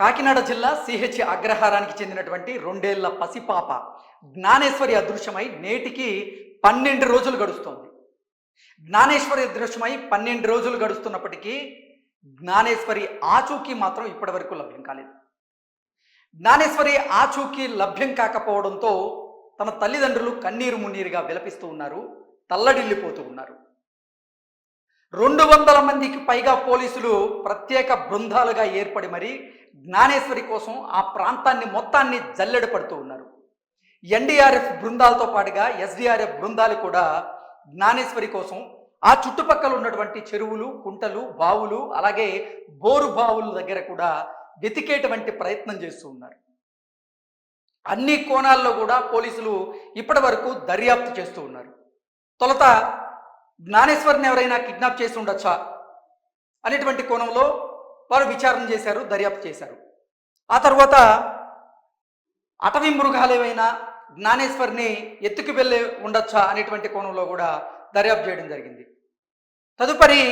కాకినాడ జిల్లా సిహెచ్ అగ్రహారానికి చెందినటువంటి 2 ఏళ్ల పసిపాప జ్ఞానేశ్వరి అదృశ్యమై నేటికి 12 రోజులు గడుస్తోంది. జ్ఞానేశ్వరి అదృశ్యమై 12 రోజులు గడుస్తున్నప్పటికీ జ్ఞానేశ్వరి ఆచూకీ మాత్రం ఇప్పటివరకు లభ్యం కాలేదు. జ్ఞానేశ్వరి ఆచూకీ లభ్యం కాకపోవడంతో తన తల్లిదండ్రులు కన్నీరు మున్నీరుగా విలపిస్తూ ఉన్నారు, తల్లడిల్లిపోతూ ఉన్నారు. 200 మందికి పైగా పోలీసులు ప్రత్యేక బృందాలుగా ఏర్పడి మరి జ్ఞానేశ్వరి కోసం ఆ ప్రాంతాన్ని మొత్తాన్ని జల్లెడ పడుతూ ఉన్నారు. ఎన్డీఆర్ఎఫ్ బృందాలతో పాటుగా ఎస్డీఆర్ఎఫ్ బృందాలు కూడా జ్ఞానేశ్వరి కోసం ఆ చుట్టుపక్కల ఉన్నటువంటి చెరువులు, కుంటలు, బావులు, అలాగే బోరు బావుల దగ్గర కూడా వెతికేటువంటి ప్రయత్నం చేస్తూ ఉన్నారు. అన్ని కోణాల్లో కూడా పోలీసులు ఇప్పటి వరకు దర్యాప్తు చేస్తూ ఉన్నారు. తొలుత జ్ఞానేశ్వరిని ఎవరైనా కిడ్నాప్ చేసి ఉండొచ్చా అనేటువంటి కోణంలో వారు విచారణ చేశారు, దర్యాప్తు చేశారు. ఆ తర్వాత అటవీ మృగాలు ఏవైనా జ్ఞానేశ్వరిని ఎత్తుకు వెళ్ళి ఉండొచ్చా అనేటువంటి కోణంలో కూడా దర్యాప్తు చేయడం జరిగింది. తదుపరి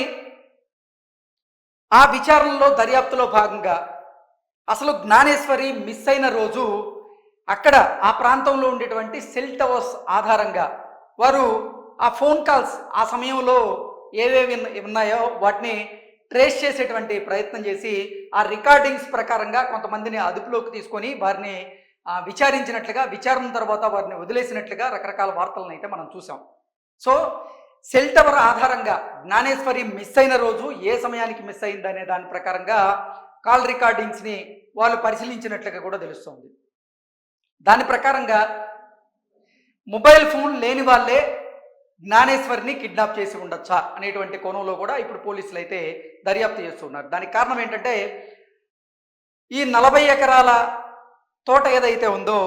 ఆ విచారణలో దర్యాప్తులో భాగంగా అసలు జ్ఞానేశ్వరి మిస్ అయిన రోజు అక్కడ ఆ ప్రాంతంలో ఉండేటువంటి సెల్ టవర్స్ ఆధారంగా వారు ఆ ఫోన్ కాల్స్ ఆ సమయంలో ఏవేవి ఉన్నాయో వాటిని ట్రేస్ చేసేటువంటి ప్రయత్నం చేసి ఆ రికార్డింగ్స్ ప్రకారంగా కొంతమందిని అదుపులోకి తీసుకొని వారిని విచారించినట్లుగా, విచారణ తర్వాత వారిని వదిలేసినట్లుగా రకరకాల వార్తలను అయితే మనం చూసాం. సో సెల్ టవర్ ఆధారంగా జ్ఞానేశ్వరి మిస్ అయిన రోజు ఏ సమయానికి మిస్ అయిందనే దాని ప్రకారంగా కాల్ రికార్డింగ్స్ని వాళ్ళు పరిశీలించినట్లుగా కూడా తెలుస్తోంది. దాని ప్రకారంగా మొబైల్ ఫోన్ లేని వాళ్ళే జ్ఞానేశ్వరిని కిడ్నాప్ చేసి ఉండొచ్చా అనేటువంటి కోణంలో కూడా ఇప్పుడు పోలీసులు అయితే దర్యాప్తు చేస్తున్నారు. దానికి కారణం ఏంటంటే ఈ 40 ఎకరాల తోట ఏదైతే ఉందో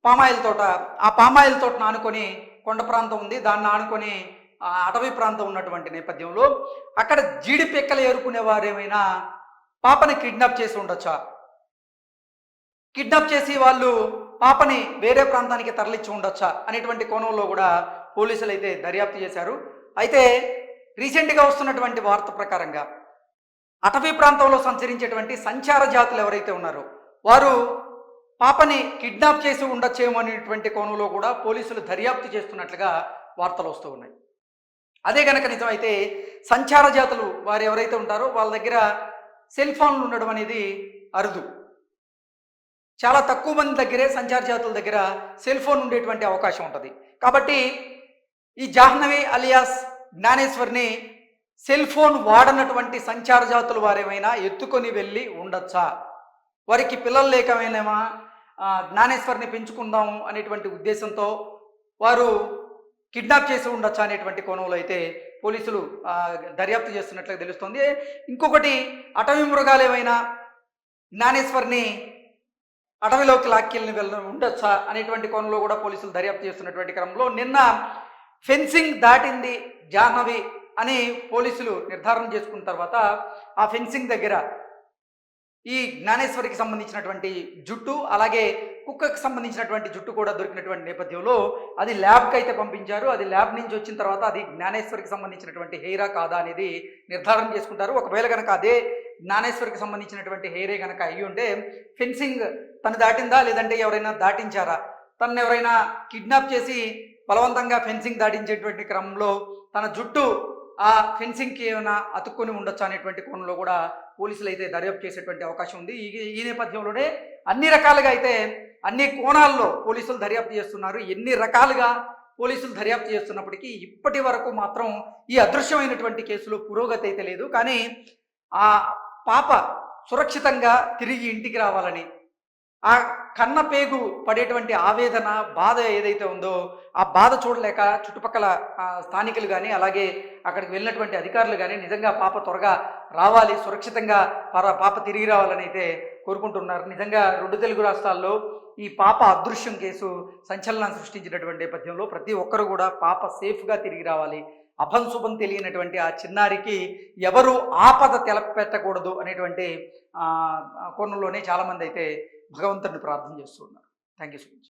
పామాయిల్ తోట, ఆ పామాయిల్ తోటను ఆనుకొని కొండ ప్రాంతం ఉంది, దాన్ని ఆనుకొని అటవీ ప్రాంతం ఉన్నటువంటి నేపథ్యంలో అక్కడ జీడి పిక్కలు ఏరుకునే వారేమైనా పాపని కిడ్నాప్ చేసి ఉండొచ్చా, కిడ్నాప్ చేసి వాళ్ళు పాపని వేరే ప్రాంతానికి తరలించి ఉండొచ్చా అనేటువంటి కోణంలో కూడా పోలీసులు అయితే దర్యాప్తు చేశారు. అయితే రీసెంట్గా వస్తున్నటువంటి వార్త ప్రకారంగా అటవీ ప్రాంతంలో సంచరించేటువంటి సంచార జాతులు ఎవరైతే ఉన్నారో వారు పాపని కిడ్నాప్ చేసి ఉండొచ్చేమో అనేటువంటి కోణంలో కూడా పోలీసులు దర్యాప్తు చేస్తున్నట్లుగా వార్తలు వస్తూ ఉన్నాయి. అదే కనుక నిజమైతే సంచార జాతులు వారు ఎవరైతే ఉంటారో వాళ్ళ దగ్గర సెల్ ఫోన్లు ఉండడం అనేది అరుదు. చాలా తక్కువ మంది దగ్గరే సంచార జాతుల దగ్గర సెల్ ఫోన్ ఉండేటువంటి అవకాశం ఉంటుంది. కాబట్టి ఈ జాహ్నవి అలియాస్ జ్ఞానేశ్వరిని సెల్ ఫోన్ వాడనటువంటి సంచార జాతులు వారేమైనా ఎత్తుకొని వెళ్ళి ఉండొచ్చా, వారికి పిల్లలు లేకమైనా జ్ఞానేశ్వరిని పెంచుకుందాము అనేటువంటి ఉద్దేశంతో వారు కిడ్నాప్ చేసి ఉండొచ్చా అనేటువంటి కోణంలో అయితే పోలీసులు దర్యాప్తు చేస్తున్నట్లుగా తెలుస్తుంది. ఇంకొకటి అటవీ మృగాలు ఏమైనా జ్ఞానేశ్వరిని అటవీలోకి లాక్కెళ్ళి ఉండొచ్చా అనేటువంటి కోణంలో కూడా పోలీసులు దర్యాప్తు చేస్తున్నటువంటి క్రమంలో నిన్న ఫెన్సింగ్ దాటింది జాహ్నవి అని పోలీసులు నిర్ధారణ చేసుకున్న తర్వాత ఆ ఫెన్సింగ్ దగ్గర ఈ జ్ఞానేశ్వరికి సంబంధించినటువంటి జుట్టు, అలాగే కుక్కకు సంబంధించినటువంటి జుట్టు కూడా దొరికినటువంటి నేపథ్యంలో అది ల్యాబ్కి అయితే పంపించారు. అది ల్యాబ్ నుంచి వచ్చిన తర్వాత అది జ్ఞానేశ్వరికి సంబంధించినటువంటి హెయిరా కాదా అనేది నిర్ధారణ చేసుకుంటారు. ఒకవేళ కనుక అదే జ్ఞానేశ్వరికి సంబంధించినటువంటి హెయిరే కనుక అయ్యి ఉంటే ఫెన్సింగ్ తను దాటిందా లేదంటే ఎవరైనా దాటించారా, తనను ఎవరైనా కిడ్నాప్ చేసి బలవంతంగా ఫెన్సింగ్ దాటించేటువంటి క్రమంలో తన జుట్టు ఆ ఫెన్సింగ్కి ఏమైనా అతుక్కొని ఉండొచ్చు అనేటువంటి కోణంలో కూడా పోలీసులు అయితే దర్యాప్తు చేసేటువంటి అవకాశం ఉంది. ఈ నేపథ్యంలోనే అన్ని రకాలుగా అయితే అన్ని కోణాల్లో పోలీసులు దర్యాప్తు చేస్తున్నారు. ఎన్ని రకాలుగా పోలీసులు దర్యాప్తు చేస్తున్నప్పటికీ ఇప్పటి వరకు మాత్రం ఈ అదృశ్యమైనటువంటి కేసులో పురోగతి అయితే లేదు. కానీ ఆ పాప సురక్షితంగా తిరిగి ఇంటికి రావాలని, ఆ కన్న పేగు పడేటువంటి ఆవేదన, బాధ ఏదైతే ఉందో ఆ బాధ చూడలేక చుట్టుపక్కల స్థానికులు కానీ అలాగే అక్కడికి వెళ్ళినటువంటి అధికారులు కానీ నిజంగా పాప త్వరగా రావాలి, సురక్షితంగా పాప తిరిగి రావాలని అయితే కోరుకుంటున్నారు. నిజంగా 2 తెలుగు రాష్ట్రాల్లో ఈ పాప అదృశ్యం కేసు సంచలనం సృష్టించినటువంటి నేపథ్యంలో ప్రతి ఒక్కరు కూడా పాప సేఫ్గా తిరిగి రావాలి, అభంశుభం తెలియనటువంటి ఆ చిన్నారికి ఎవరు ఆపద తెలపెట్టకూడదు అనేటువంటి కోణంలోనే చాలామంది అయితే భగవంతుడిని ప్రార్థన చేస్తున్నారు. Thank you so much.